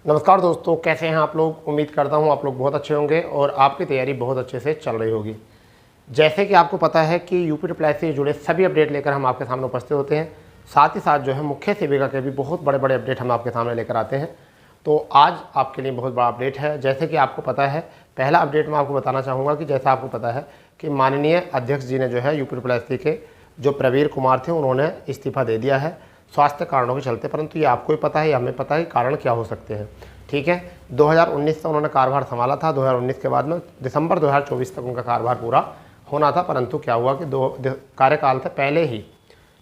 नमस्कार दोस्तों, कैसे हैं आप लोग। उम्मीद करता हूं आप लोग बहुत अच्छे होंगे और आपकी तैयारी बहुत अच्छे से चल रही होगी। जैसे कि आपको पता है कि यूपी ट्रिपल एस से जुड़े सभी अपडेट लेकर हम आपके सामने उपस्थित होते हैं। साथ ही साथ जो है मुख्य सेविका के भी बहुत बड़े बड़े अपडेट हम आपके सामने लेकर आते हैं। तो आज आपके लिए बहुत बड़ा अपडेट है। जैसे कि आपको पता है, पहला अपडेट मैं आपको बताना चाहूँगा कि जैसा आपको पता है कि माननीय अध्यक्ष जी ने जो है यूपी ट्रिपल एस के जो प्रवीर कुमार थे उन्होंने इस्तीफा दे दिया है स्वास्थ्य कारणों के चलते। परंतु ये आपको ही पता है, हमें पता है कारण क्या हो सकते हैं। ठीक है, 2019 से उन्होंने कार्यभार संभाला था। 2019 के बाद में दिसंबर 2024 तक उनका कार्यभार पूरा होना था। परंतु क्या हुआ कि कार्यकाल से पहले ही,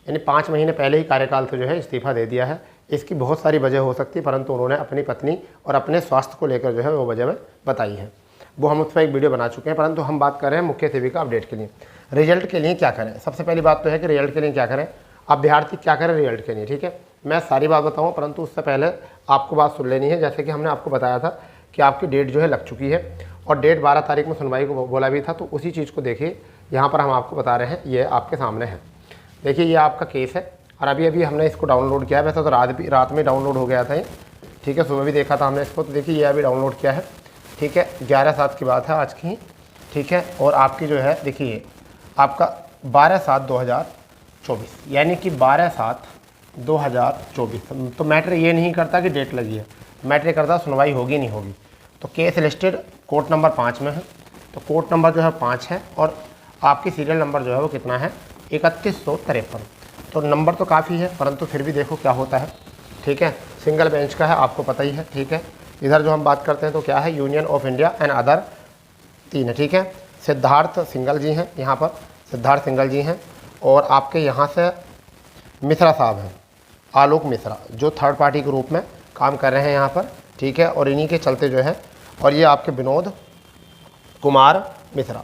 यानी 5 महीने पहले ही कार्यकाल से जो है इस्तीफा दे दिया है। इसकी बहुत सारी वजह हो सकती है, परंतु उन्होंने अपनी पत्नी और अपने स्वास्थ्य को लेकर जो है वो वजह बताई है। वो हम उस पर एक वीडियो बना चुके हैं। परंतु हम बात कर रहे हैं मुख्य सेविका अपडेट के लिए। रिजल्ट के लिए क्या करें, सबसे पहली बात तो है कि रिजल्ट के लिए क्या करें, अभ्यर्थी क्या करें रिजल्ट के लिए। ठीक है, मैं सारी बात बताऊँ, परंतु उससे पहले आपको बात सुन लेनी है। जैसे कि हमने आपको बताया था कि आपकी डेट जो है लग चुकी है और डेट 12 तारीख में सुनवाई को बोला भी था। तो उसी चीज़ को देखिए, यहाँ पर हम आपको बता रहे हैं, ये आपके सामने है। देखिए, ये आपका केस है और अभी हमने इसको डाउनलोड किया है। वैसे तो रात में डाउनलोड हो गया था ये। ठीक है, सुबह भी देखा था हमने इसको। तो देखिए, ये अभी डाउनलोड किया है। ठीक है, 11/7 की बात है आज की। ठीक है, और आपकी जो है देखिए, आपका 12/7/2024, यानी कि 12/7/2024। तो मैटर ये नहीं करता कि डेट लगी है, मैटर करता सुनवाई होगी नहीं होगी। तो केस लिस्टेड कोर्ट नंबर 5 में है। तो कोर्ट नंबर जो है 5 है और आपकी सीरियल नंबर जो है वो कितना है, 3153। तो नंबर तो काफ़ी है, परंतु फिर भी देखो क्या होता है। ठीक है, सिंगल बेंच का है, आपको पता ही है। ठीक है, इधर जो हम बात करते हैं तो क्या है, union of India and other 3 है। ठीक है, सिद्धार्थ सिंगल जी हैं, यहाँ पर सिद्धार्थ सिंगल जी हैं। और आपके यहाँ से मिश्रा साहब हैं, आलोक मिश्रा, जो थर्ड पार्टी के रूप में काम कर रहे हैं यहाँ पर। ठीक है, और इन्हीं के चलते जो है, और ये आपके विनोद कुमार मिश्रा।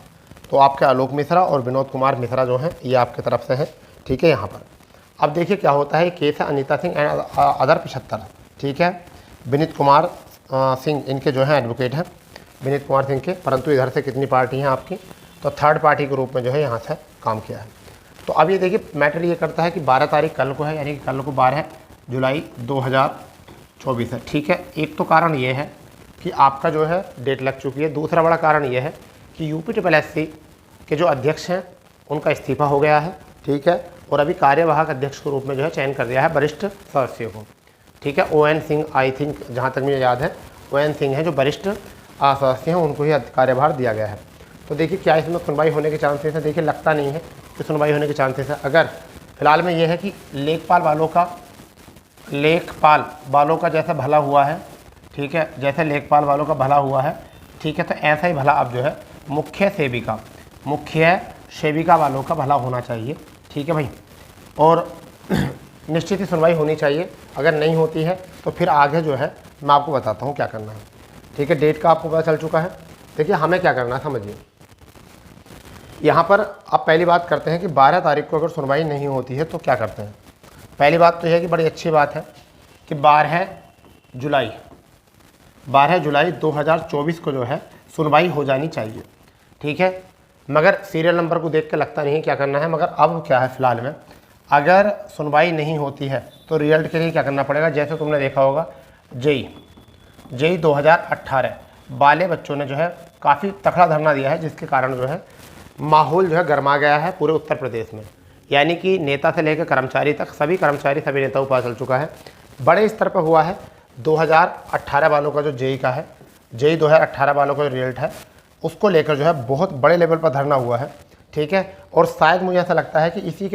तो आपके आलोक मिश्रा और विनोद कुमार मिश्रा जो हैं ये आपकी तरफ से हैं। ठीक है, यहाँ पर अब देखिए क्या होता है। केस है अनीता सिंह एंड अदर 75। ठीक है, विनीत कुमार सिंह इनके जो हैं एडवोकेट हैं, विनीत कुमार सिंह के। परंतु इधर से कितनी पार्टी हैं आपकी, तो थर्ड पार्टी के रूप में जो है यहाँ से काम किया है। तो अब ये देखिए, मैटर ये करता है कि 12 तारीख कल को है, यानी कि कल को 12 जुलाई 2024 है। ठीक है, एक तो कारण ये है कि आपका जो है डेट लग चुकी है। दूसरा बड़ा कारण ये है कि यूपी ट्रिपल एस के जो अध्यक्ष हैं उनका इस्तीफा हो गया है। ठीक है, और अभी कार्यवाहक अध्यक्ष के रूप में जो है चयन कर दिया है वरिष्ठ सदस्यों को। ठीक है, ON सिंह, आई थिंक जहाँ तक मुझे याद है ON सिंह है जो वरिष्ठ सदस्य हैं, उनको ही कार्यभार दिया गया है। तो देखिए क्या इसमें सुनवाई होने के चांसेस है, देखिए लगता नहीं है कि सुनवाई होने के चांसेस है। अगर फिलहाल में ये है कि लेखपाल वालों का जैसा भला हुआ है। ठीक है, जैसे लेखपाल वालों का भला हुआ है। ठीक है, तो ऐसा ही भला अब जो है मुख्य सेविका वालों का भला होना चाहिए। ठीक है भाई, और निश्चित ही सुनवाई होनी चाहिए। अगर नहीं होती है तो फिर आगे जो है मैं आपको बताता हूँ क्या करना है। ठीक है, डेट का आपको पता चल चुका है। देखिए हमें क्या करना है समझिए। यहाँ पर अब पहली बात करते हैं कि 12 तारीख को अगर सुनवाई नहीं होती है तो क्या करते हैं। पहली बात तो यह है कि बड़ी अच्छी बात है कि 12 जुलाई 2024 को जो है सुनवाई हो जानी चाहिए। ठीक है, मगर सीरियल नंबर को देख के लगता नहीं क्या करना है। मगर अब क्या है, फिलहाल में अगर सुनवाई नहीं होती है तो रिजल्ट के लिए क्या करना पड़ेगा। जैसे तुमने देखा होगा जेई 2018 वाले बच्चों ने जो है काफ़ी तकड़ा धरना दिया है, जिसके कारण जो है माहौल जो है गर्मा गया है पूरे उत्तर प्रदेश में। यानी कि नेता से लेकर कर्मचारी तक सभी नेताओं को पता चल चुका है, बड़े स्तर पर हुआ है। 2018 वालों का जो जेई 2018 वालों का जो रिजल्ट है उसको लेकर जो है बहुत बड़े लेवल पर धरना हुआ है। ठीक है, और शायद मुझे ऐसा लगता है कि इसी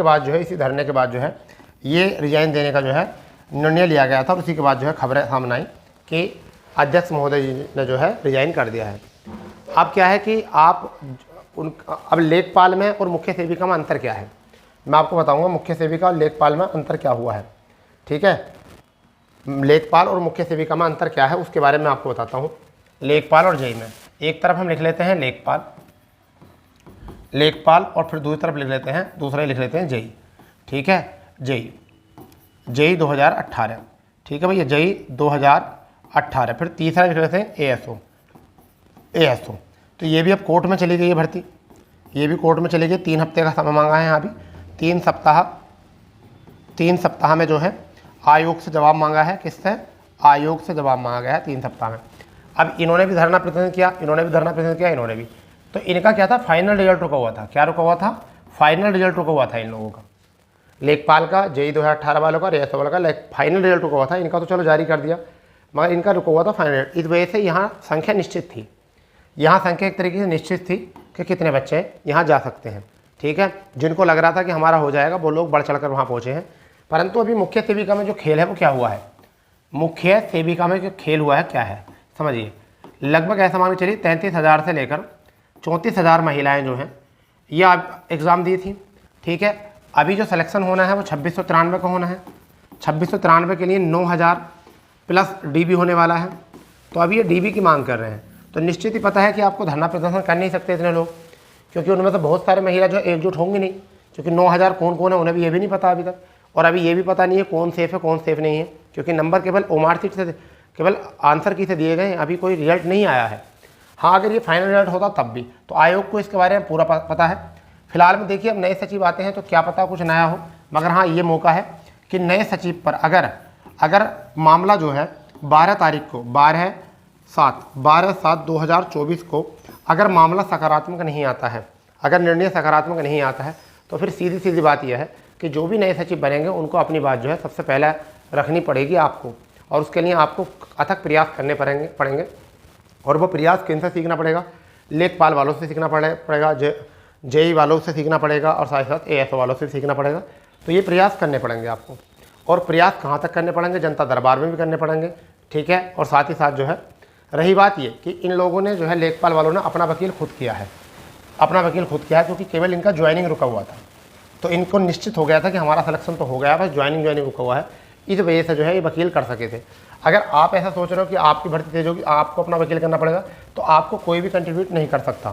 धरने के बाद जो है ये रिजाइन देने का जो है निर्णय लिया गया था। और उसी के बाद जो है खबरें सामने आई कि अध्यक्ष महोदय जी ने जो है रिजाइन कर दिया है। अब क्या है कि अब लेखपाल में और मुख्य सेविका में अंतर क्या है, मैं आपको बताऊंगा। मुख्य सेविका और लेखपाल में अंतर क्या हुआ है। ठीक है, लेखपाल और मुख्य सेविका में अंतर क्या है उसके बारे में आपको बताता हूँ। लेखपाल और जेई में एक तरफ हम लिख लेते हैं लेखपाल और फिर दूसरी तरफ लिख लेते हैं जेई। ठीक है, जेई 2018। ठीक है भैया, जेई 2018। फिर तीसरा लिख लेते हैं एएसओ। तो ये भी अब कोर्ट में चली गई है भर्ती, ये भी कोर्ट में चली गई। 3 हफ्ते का समय मांगा है यहाँ भी, 3 सप्ताह में जो है आयोग से जवाब मांगा है। किससे, आयोग से जवाब मांगा गया है 3 सप्ताह में। अब इन्होंने भी धरना प्रदर्शन किया, इन्होंने भी धरना प्रदर्शन किया, इन्होंने भी, तो इनका क्या था, फाइनल रिजल्ट रुका हुआ था। क्या रुका हुआ था? फाइनल रिजल्ट रुका हुआ था इन लोगों का, लेखपाल का, जेई 2018 वालों का, रेस वालों का फाइनल रिजल्ट रुका हुआ था। इनका तो चलो जारी कर दिया, मगर इनका रुका हुआ था फाइनल। इस वजह से यहाँ संख्या निश्चित थी, यहाँ संख्या एक तरीके से निश्चित थी कि कितने बच्चे यहाँ जा सकते हैं। ठीक है, जिनको लग रहा था कि हमारा हो जाएगा वो लोग बढ़ चढ़कर वहाँ पहुँचे हैं। परंतु अभी मुख्य सेविका में जो खेल है वो क्या हुआ है, मुख्य सेविका में जो खेल हुआ है क्या है समझिए। लगभग ऐसा मान के चलिए 33,000 से लेकर 34,000 महिलाएं जो हैं ये अब एग्ज़ाम दी थी। ठीक है, अभी जो सिलेक्शन होना है वो 2693 का होना है। 2693 के लिए 9,000 प्लस डीबी होने वाला है। तो अभी ये डीबी की मांग कर रहे हैं, तो निश्चित ही पता है कि आपको धरना प्रदर्शन कर नहीं सकते इतने लोग, क्योंकि उनमें से बहुत सारे महिला जो एकजुट होंगी नहीं, क्योंकि 9,000 कौन कौन है उन्हें भी ये भी नहीं पता अभी तक, और अभी ये भी पता नहीं है कौन सेफ़ है कौन सेफ़ नहीं है, क्योंकि नंबर केवल ओमार सीट से, केवल आंसर की से दिए गए हैं, अभी कोई रिजल्ट नहीं आया है। हाँ, अगर ये फाइनल रिजल्ट होता तब भी, तो आयोग को इसके बारे में पूरा पता है। फिलहाल में देखिए अब नए सचिव आते हैं तो क्या पता कुछ नया हो, मगर हाँ ये मौका है कि नए सचिव पर अगर मामला जो है 12 तारीख को 12/7/2024 को अगर मामला सकारात्मक नहीं आता है, अगर निर्णय सकारात्मक नहीं आता है, तो फिर सीधी सीधी बात यह है कि जो भी नए सचिव बनेंगे उनको अपनी बात जो है सबसे पहले रखनी पड़ेगी आपको, और उसके लिए आपको अथक प्रयास करने पड़ेंगे। और वो प्रयास किन से सीखना पड़ेगा? लेखपाल वालों से सीखना पड़ेगा, जेई वालों से सीखना पड़ेगा, और साथ ही साथ एएसओ वालों से सीखना पड़ेगा। तो ये प्रयास करने पड़ेंगे आपको, और प्रयास कहाँ तक करने पड़ेंगे? जनता दरबार में भी करने पड़ेंगे। ठीक है, और साथ ही साथ जो है रही बात ये कि इन लोगों ने जो है लेखपाल वालों ने अपना वकील खुद किया है, क्योंकि केवल इनका ज्वाइनिंग रुका हुआ था, तो इनको निश्चित हो गया था कि हमारा सिलेक्शन तो हो गया, बस ज्वाइनिंग रुका हुआ है, इस वजह से जो है ये वकील कर सके थे। अगर आप ऐसा सोच रहे हो कि आपकी भर्ती तेज होगी, आपको अपना वकील करना पड़ेगा, तो आपको कोई भी कंट्रीब्यूट नहीं कर सकता।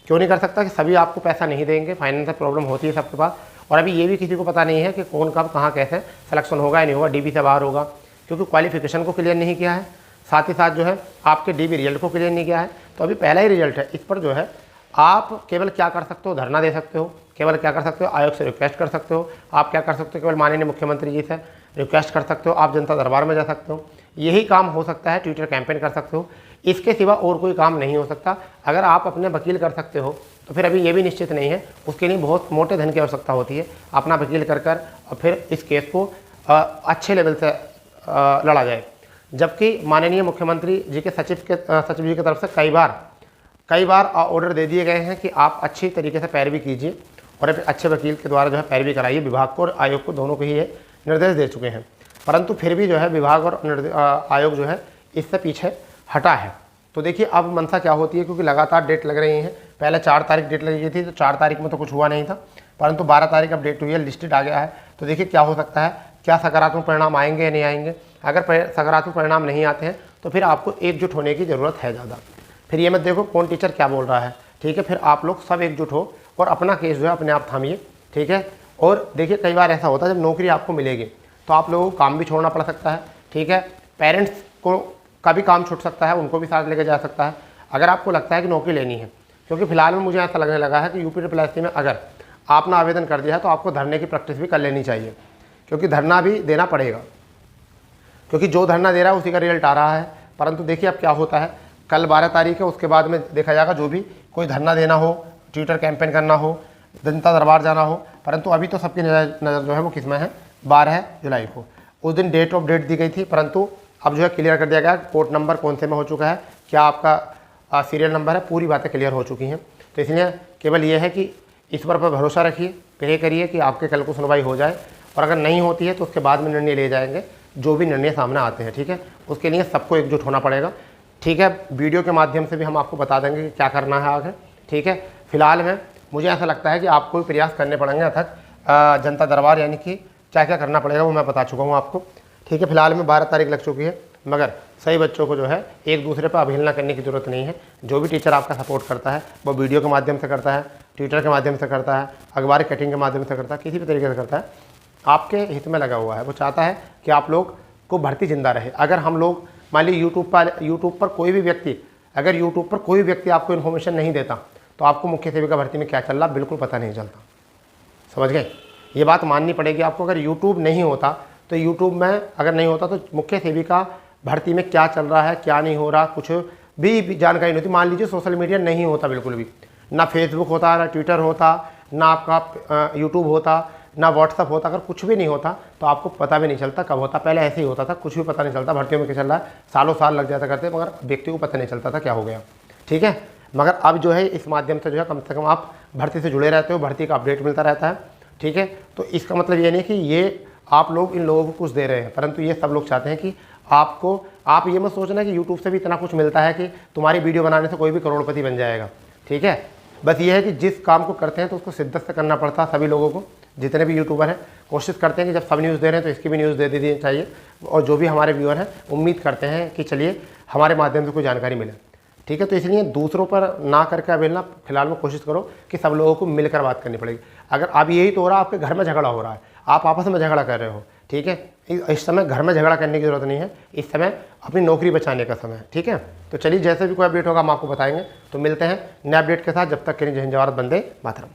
क्यों नहीं कर सकता? कि सभी आपको पैसा नहीं देंगे, फाइनेंशियल प्रॉब्लम होती है सबके पास, और अभी ये भी किसी को पता नहीं है कि कौन कब कहाँ कैसे सिलेक्शन होगा या नहीं होगा, डीबी से बाहर होगा, क्योंकि क्वालिफिकेशन को क्लियर नहीं किया है, साथ ही साथ जो है आपके डीबी रिजल्ट को क्लियर नहीं किया है। तो अभी पहला ही रिजल्ट है, इस पर जो है आप केवल क्या कर सकते हो, धरना दे सकते हो, केवल क्या कर सकते हो, आयोग से रिक्वेस्ट कर सकते हो, आप क्या कर सकते हो, केवल माननीय मुख्यमंत्री जी से रिक्वेस्ट कर सकते हो, आप जनता दरबार में जा सकते हो, यही काम हो सकता है, ट्विटर कैंपेन कर सकते हो, इसके सिवा और कोई काम नहीं हो सकता। अगर आप अपने वकील कर सकते हो तो फिर अभी ये भी निश्चित नहीं है, उसके लिए बहुत मोटे धन की आवश्यकता होती है, अपना वकील कर और फिर इस केस को अच्छे लेवल से लड़ा जाए। जबकि माननीय मुख्यमंत्री जी के सचिव जी की तरफ से कई बार ऑर्डर दे दिए गए हैं कि आप अच्छी तरीके से पैरवी कीजिए और अच्छे वकील के द्वारा जो है पैरवी कराइए। विभाग को और आयोग को दोनों को ही ये निर्देश दे चुके हैं, परंतु फिर भी जो है विभाग और आयोग जो है इससे पीछे हटा है। तो देखिए अब मंशा क्या होती है, क्योंकि लगातार डेट लग रही हैं। पहले 4 तारीख डेट लगी थी, तो 4 तारीख में तो कुछ हुआ नहीं था, परंतु 12 तारीख अब डेट हुई है, लिस्टेड आ गया है। तो देखिए क्या हो सकता है, क्या सकारात्मक परिणाम आएंगे या नहीं आएंगे। अगर सकारात्मक परिणाम नहीं आते हैं तो फिर आपको एकजुट होने की ज़रूरत है ज़्यादा। फिर ये मत देखो कौन टीचर क्या बोल रहा है, ठीक है, फिर आप लोग सब एकजुट हो और अपना केस जो है अपने आप थामिए, ठीक है। और देखिए कई बार ऐसा होता है जब नौकरी आपको मिलेगी तो आप लोगों को काम भी छोड़ना पड़ सकता है, ठीक है। पेरेंट्स को का भी काम छूट सकता है, उनको भी साथ लेकर जा सकता है अगर आपको लगता है कि नौकरी लेनी है। क्योंकि फिलहाल में मुझे ऐसा लगने लगा है कि UPSSC में अगर आपने आवेदन कर दिया है तो आपको धरने की प्रैक्टिस भी कर लेनी चाहिए, क्योंकि धरना भी देना पड़ेगा, क्योंकि जो धरना दे रहा है उसी का रिजल्ट आ रहा है। परंतु देखिए अब क्या होता है, कल 12 तारीख है, उसके बाद में देखा जाएगा जो भी कोई धरना देना हो, ट्विटर कैंपेन करना हो, जनता दरबार जाना हो। परंतु अभी तो सबकी नज़र जो है वो किस में है, 12 जुलाई को। उस दिन डेट दी गई थी, परंतु अब जो है क्लियर कर दिया गया कोर्ट नंबर कौन से में हो चुका है, क्या आपका सीरियल नंबर है, पूरी बातें क्लियर हो चुकी हैं। तो इसलिए केवल ये है कि ईश्वर पर भरोसा रखिए, प्रे करिए कि आपके कल को सुनवाई हो जाए, और अगर नहीं होती है तो उसके बाद में निर्णय ले जाएंगे जो भी निर्णय सामने आते हैं, ठीक है। उसके लिए सबको एकजुट होना पड़ेगा, ठीक है। वीडियो के माध्यम से भी हम आपको बता देंगे कि क्या करना है आगे, ठीक है। फिलहाल में मुझे ऐसा लगता है कि आपको भी प्रयास करने पड़ेंगे अथक जनता दरबार, यानी कि क्या क्या करना पड़ेगा वो मैं बता चुका हूँ आपको, ठीक है। फिलहाल में 12 तारीख लग चुकी है, मगर सही बच्चों को जो है एक दूसरे पर अवहेलना करने की ज़रूरत नहीं है। जो भी टीचर आपका सपोर्ट करता है वो वीडियो के माध्यम से करता है, ट्विटर के माध्यम से करता है, अखबार कटिंग के माध्यम से करता है, किसी भी तरीके से करता है, आपके हित में लगा हुआ है। वो चाहता है कि आप लोग को भर्ती जिंदा रहे। अगर हम लोग मान लीजिए यूट्यूब पर कोई भी व्यक्ति, अगर यूट्यूब पर कोई व्यक्ति आपको इन्फॉर्मेशन नहीं देता तो आपको मुख्य सेविका भर्ती में क्या चल रहा बिल्कुल पता नहीं चलता, समझ गए। ये बात माननी पड़ेगी आपको। अगर यूट्यूब नहीं होता तो यूट्यूब में अगर नहीं होता तो मुख्य सेविका भर्ती में क्या चल रहा है, क्या नहीं हो रहा, कुछ भी जानकारी नहीं होती। मान लीजिए सोशल मीडिया नहीं होता बिल्कुल भी, ना फेसबुक होता, ना ट्विटर होता, ना आपका यूट्यूब होता, ना व्हाट्सअप होता, अगर कुछ भी नहीं होता तो आपको पता भी नहीं चलता कब होता। पहले ऐसे ही होता था, कुछ भी पता नहीं चलता भर्तियों में क्या चल रहा है, सालों साल लग जाता करते, मगर व्यक्ति को पता नहीं चलता था क्या हो गया, ठीक है। मगर अब जो है इस माध्यम से जो है कम से कम आप भर्ती से जुड़े रहते हो, भर्ती का अपडेट मिलता रहता है, ठीक है। तो इसका मतलब ये नहीं कि ये आप लोग इन लोगों को कुछ दे रहे हैं, परंतु ये सब लोग चाहते हैं कि आप ये मत सोचना कि यूट्यूब से भी इतना कुछ मिलता है कि तुम्हारी वीडियो बनाने से कोई भी करोड़पति बन जाएगा, ठीक है। बस ये है कि जिस काम को करते हैं तो उसको शिद्दत से करना पड़ता है। सभी लोगों को, जितने भी यूट्यूबर हैं, कोशिश करते हैं कि जब सब न्यूज़ दे रहे हैं तो इसकी भी न्यूज़ दे देनी चाहिए। और जो भी हमारे व्यूअर हैं उम्मीद करते हैं कि चलिए हमारे माध्यम से कोई जानकारी मिले, ठीक है। तो इसलिए दूसरों पर ना करके अवेलना, फिलहाल में कोशिश करो कि सब लोगों को मिलकर बात करनी पड़ेगी। अगर अब यही तो हो रहा है, आपके घर में झगड़ा हो रहा है, आप आपस में झगड़ा कर रहे हो, ठीक है। इस समय घर में झगड़ा करने की ज़रूरत नहीं है, इस समय अपनी नौकरी बचाने का समय है, ठीक है। तो चलिए जैसे भी कोई अपडेट होगा हम आपको बताएंगे। तो मिलते हैं नए अपडेट के साथ, जब तक के लिए जय हिंद, जय भारत, वंदे मातरम।